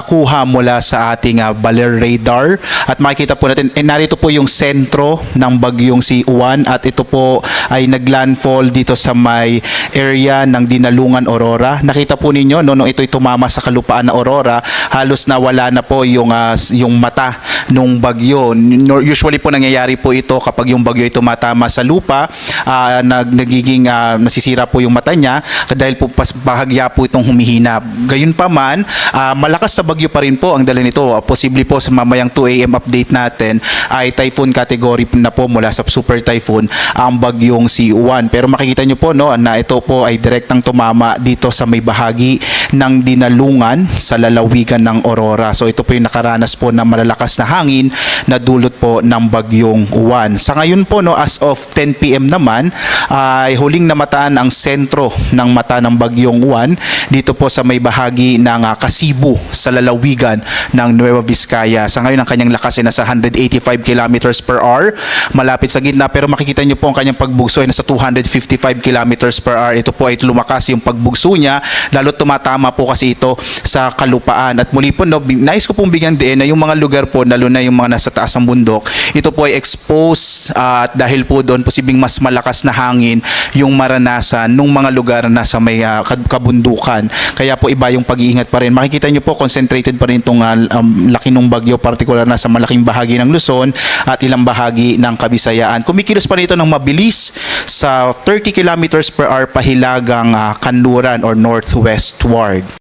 kuha mula sa ating Baler radar at makikita po natin narito po yung sentro ng bagyong si Juan at ito po ay naglandfall dito sa may area ng Dinalungan, Aurora. Nakita po ninyo nung ito'y tumama sa kalupaan na Aurora, halos nawala na po yung mata nung bagyo. Usually po nangyayari po ito kapag yung bagyo ay tumatama sa lupa, nagiging nasisira po yung mata niya dahil po bahagya po itong humihina. Gayunpaman, malakas sa bagyo pa rin po ang dala nito. Posible po sa mamayang 2 AM update natin ay typhoon category na po mula sa super typhoon ang bagyong si Juan. Pero makikita nyo po na ito po ay direktang tumama dito sa may bahagi ng Dinalungan sa lalawigan ng Aurora. So ito po yung nakaranas po ng malalakas na hangin na dulot po ng bagyong Juan. Sa ngayon po as of 10 PM naman ay huling namataan ang sentro ng mata ng bagyong Juan dito po sa may bahagi ng Kasibu sa lalawigan ng Nueva Vizcaya. Sa ngayon ang kanyang lakas ay nasa 185 kilometers per hour, malapit sa gitna, pero makikita nyo po ang kanyang pagbugso ay nasa 255 kilometers per hour. Ito po ay lumakas yung pagbugso niya, lalo tumatama po kasi ito sa kalupaan. At muli po, nais ko pong bigyan din na yung mga lugar po, lalo na yung mga nasa taas ng bundok, ito po ay exposed at dahil po doon posibleng mas malakas na hangin yung maranasan nung mga lugar na sa may kabundukan. Kaya po iba yung pag-iingat pa rin. Makikita nyo po concentrated pa rin itong laki ng bagyo, particular na sa malaking bahagi ng Luzon at ilang bahagi ng Kabisayaan. Kumikilos pa rin ito ng mabilis sa 30 kilometers per hour pahilagang kanluran or northwestward.